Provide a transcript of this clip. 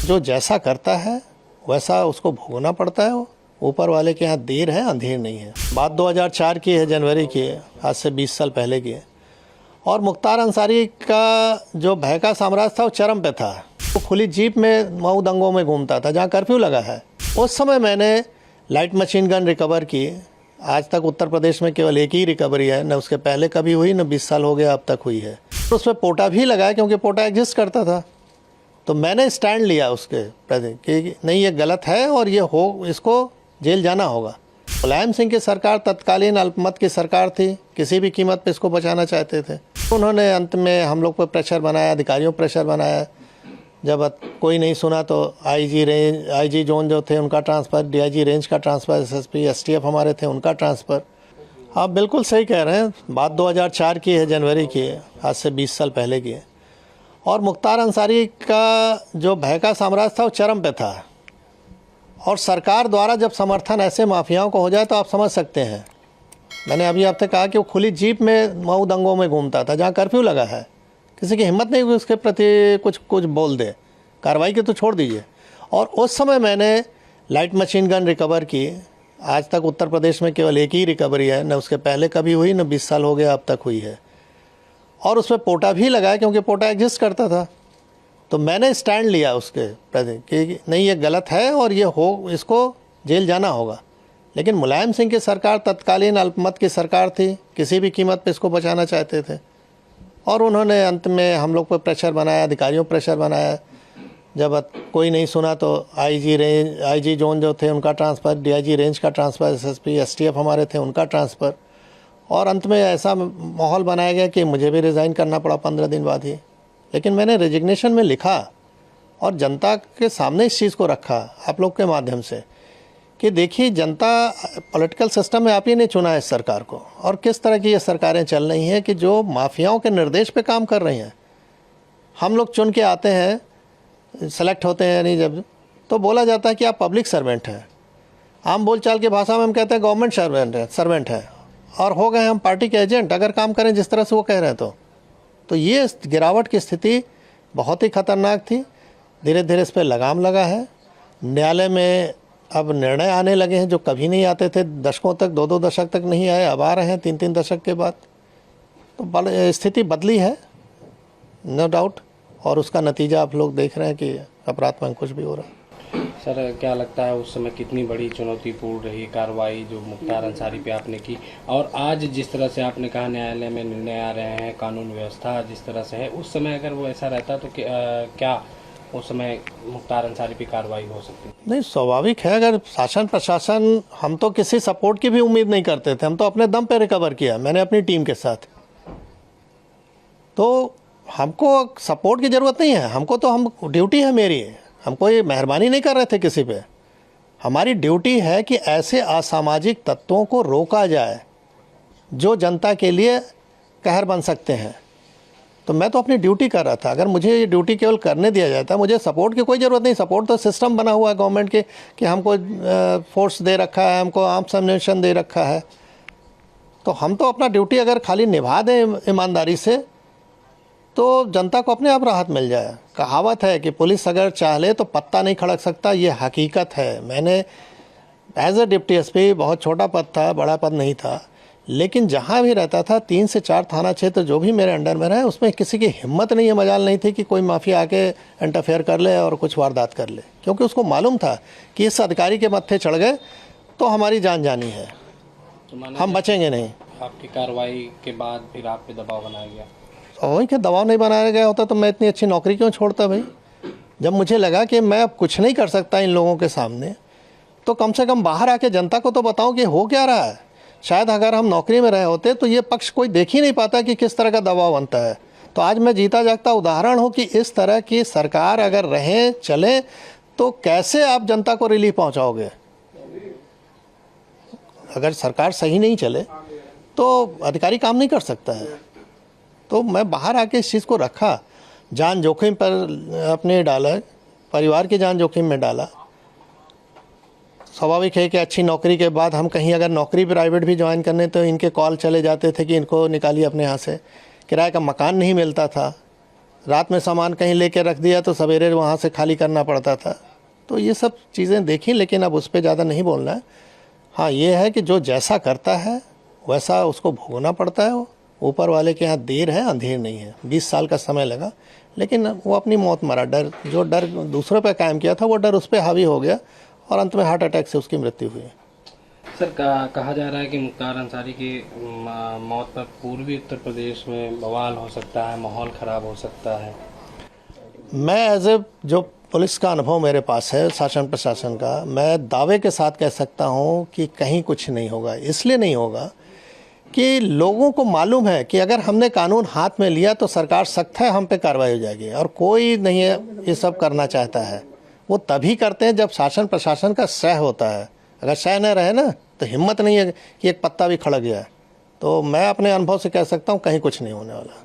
जो जैसा करता है वैसा उसको भोगना पड़ता है। ऊपर वाले के यहाँ देर है अंधेर नहीं है। बात 2004 की है, जनवरी की है, आज से 20 साल पहले की है। और मुख्तार अंसारी का जो भय का साम्राज्य था वो चरम पे था। वो खुली जीप में मऊ दंगों में घूमता था जहाँ कर्फ्यू लगा है। उस समय मैंने लाइट मशीन गन रिकवर की। आज तक उत्तर प्रदेश में केवल एक ही रिकवरी है, न उसके पहले कभी हुई, न 20 साल हो गया अब तक हुई है। तो उसमें पोटा भी लगाया क्योंकि पोटा एग्जिस्ट करता था। तो मैंने स्टैंड लिया उसके प्रति कि नहीं, ये गलत है और ये हो, इसको जेल जाना होगा। मुलायम सिंह की सरकार तत्कालीन अल्पमत की सरकार थी, किसी भी कीमत पे इसको बचाना चाहते थे। उन्होंने अंत में हम लोग पर प्रेशर बनाया, अधिकारियों पर प्रेशर बनाया। जब कोई नहीं सुना तो आईजी जोन जो थे उनका ट्रांसफ़र, डीआईजी रेंज का ट्रांसफ़र, एसएसपी एसटीएफ हमारे थे उनका ट्रांसफ़र। आप बिल्कुल सही कह रहे हैं। बात 2004 की है, जनवरी की है, आज से 20 साल पहले की है। और मुख्तार अंसारी का जो भय का साम्राज्य था वो चरम पे था। और सरकार द्वारा जब समर्थन ऐसे माफियाओं को हो जाए तो आप समझ सकते हैं। मैंने अभी आपसे कहा कि वो खुली जीप में मऊ दंगों में घूमता था जहाँ कर्फ्यू लगा है। किसी की हिम्मत नहीं हुई उसके प्रति कुछ बोल दे, कार्रवाई की तो छोड़ दीजिए। और उस समय मैंने लाइट मशीन गन रिकवर की। आज तक उत्तर प्रदेश में केवल एक ही रिकवरी है, न उसके पहले कभी हुई, न 20 साल हो गया अब तक हुई है। और उसमें पोटा भी लगाया क्योंकि पोटा एग्जिस्ट करता था। तो मैंने स्टैंड लिया उसके प्रति कि नहीं, ये गलत है और ये हो, इसको जेल जाना होगा। लेकिन मुलायम सिंह की सरकार तत्कालीन अल्पमत की सरकार थी, किसी भी कीमत पे इसको बचाना चाहते थे। और उन्होंने अंत में हम लोग पर प्रेशर बनाया, अधिकारियों पर प्रेशर बनाया। जब कोई नहीं सुना तो आईजी जोन जो थे उनका ट्रांसफ़र, डीआईजी रेंज का ट्रांसफ़र, एसएसपी एसटीएफ हमारे थे उनका ट्रांसफ़र। और अंत में ऐसा माहौल बनाया गया कि मुझे भी रिज़ाइन करना पड़ा 15 दिन बाद ही। लेकिन मैंने रेजिग्नेशन में लिखा और जनता के सामने इस चीज़ को रखा आप लोग के माध्यम से कि देखिए, जनता पॉलिटिकल सिस्टम में आप ही ने चुना है इस सरकार को। और किस तरह की ये सरकारें चल रही हैं कि जो माफियाओं के निर्देश पे काम कर रही हैं। हम लोग चुन के आते हैं, सेलेक्ट होते हैं, नहीं जब तो बोला जाता है कि आप पब्लिक सर्वेंट हैं। आम बोलचाल की भाषा में हम कहते हैं गवर्नमेंट सर्वेंट है और हो गए हम पार्टी के एजेंट अगर काम करें जिस तरह से वो कह रहे हैं। तो ये गिरावट की स्थिति बहुत ही खतरनाक थी। धीरे धीरे इस पर लगाम लगा है। न्यायालय में अब निर्णय आने लगे हैं जो कभी नहीं आते थे, दशकों तक, 2-2 दशक तक नहीं आए, अब आ रहे हैं 3-3 दशक के बाद। तो स्थिति बदली है, नो डाउट। और उसका नतीजा आप लोग देख रहे हैं कि अपराध में कुछ भी हो रहा है। सर, क्या लगता है उस समय कितनी बड़ी चुनौतीपूर्ण रही कार्रवाई जो मुख्तार अंसारी पे आपने की, और आज जिस तरह से आपने कहा न्यायालय में निर्णय आ रहे हैं, कानून व्यवस्था जिस तरह से है, उस समय अगर वो ऐसा रहता तो क्या उस समय मुख्तार अंसारी पे कार्रवाई हो सकती? नहीं, स्वाभाविक है। अगर शासन प्रशासन, हम तो किसी सपोर्ट की भी उम्मीद नहीं करते थे, हम तो अपने दम पे रिकवर किया, मैंने अपनी टीम के साथ। तो हमको सपोर्ट की ज़रूरत नहीं है। हमको तो हम ड्यूटी है मेरी, हम कोई मेहरबानी नहीं कर रहे थे किसी पे। हमारी ड्यूटी है कि ऐसे असामाजिक तत्वों को रोका जाए जो जनता के लिए कहर बन सकते हैं। तो मैं तो अपनी ड्यूटी कर रहा था। अगर मुझे ये ड्यूटी केवल करने दिया जाता, मुझे सपोर्ट की कोई ज़रूरत नहीं। सपोर्ट तो सिस्टम बना हुआ है गवर्नमेंट के कि हमको फोर्स दे रखा है, हमको आर्म्स एम्युनिशन दे रखा है। तो हम तो अपना ड्यूटी अगर खाली निभा दें ईमानदारी से तो जनता को अपने आप राहत मिल जाए। कहावत है कि पुलिस अगर चाह ले तो पत्ता नहीं खड़क सकता, ये हकीकत है। मैंने एज ए डिप्टी एसपी, बहुत छोटा पद था, बड़ा पद नहीं था, लेकिन जहाँ भी रहता था 3 से 4 थाना क्षेत्र जो भी मेरे अंडर में रहे, उसमें किसी की हिम्मत नहीं है, मजाल नहीं थी कि कोई माफिया आके इंटरफेयर कर ले और कुछ वारदात कर ले। क्योंकि उसको मालूम था कि इस अधिकारी के मत्थे चढ़ गए तो हमारी जान जानी है, हम बचेंगे नहीं। आपकी कार्रवाई के बाद फिर आप पे दबाव बनाया गया? वही कि दबाव नहीं बनाया गया होता तो मैं इतनी अच्छी नौकरी क्यों छोड़ता भाई। जब मुझे लगा कि मैं अब कुछ नहीं कर सकता इन लोगों के सामने, तो कम से कम बाहर आके जनता को तो बताऊं कि हो क्या रहा है। शायद अगर हम नौकरी में रहे होते तो ये पक्ष कोई देख ही नहीं पाता कि किस तरह का दबाव बनता है। तो आज मैं जीता जागता उदाहरण हूँ कि इस तरह की सरकार अगर रहे चले तो कैसे आप जनता को रिलीफ पहुँचाओगे। अगर सरकार सही नहीं चले तो अधिकारी काम नहीं कर सकता है। तो मैं बाहर आके इस चीज़ को रखा, जान जोखिम पर अपने डाला, परिवार की जान जोखिम में डाला। स्वाभाविक है कि अच्छी नौकरी के बाद हम कहीं अगर नौकरी प्राइवेट भी ज्वाइन करने तो इनके कॉल चले जाते थे कि इनको निकालिए अपने यहाँ से। किराए का मकान नहीं मिलता था, रात में सामान कहीं लेके रख दिया तो सवेरे वहाँ से खाली करना पड़ता था। तो ये सब चीज़ें देखी, लेकिन अब उस पर ज़्यादा नहीं बोलना है। हाँ, ये है कि जो जैसा करता है वैसा उसको भोगना पड़ता है। ऊपर वाले के यहाँ देर है अंधेर नहीं है। 20 साल का समय लगा, लेकिन वो अपनी मौत मरा। जो डर दूसरों पे कायम किया था वो डर उस पर हावी हो गया और अंत में हार्ट अटैक से उसकी मृत्यु हुई। सर कहा जा रहा है कि मुख्तार अंसारी की मौत पर पूर्वी उत्तर प्रदेश में बवाल हो सकता है, माहौल ख़राब हो सकता है। मैं एज ए जो पुलिस का अनुभव मेरे पास है, शासन प्रशासन का, मैं दावे के साथ कह सकता हूँ कि कहीं कुछ नहीं होगा। इसलिए नहीं होगा कि लोगों को मालूम है कि अगर हमने कानून हाथ में लिया तो सरकार सख्त है, हम पे कार्रवाई हो जाएगी। और कोई नहीं है ये सब करना चाहता है। वो तभी करते हैं जब शासन प्रशासन का सह होता है। अगर सह न रहे ना तो हिम्मत नहीं है कि एक पत्ता भी खड़क जाए। तो मैं अपने अनुभव से कह सकता हूँ कहीं कुछ नहीं होने वाला।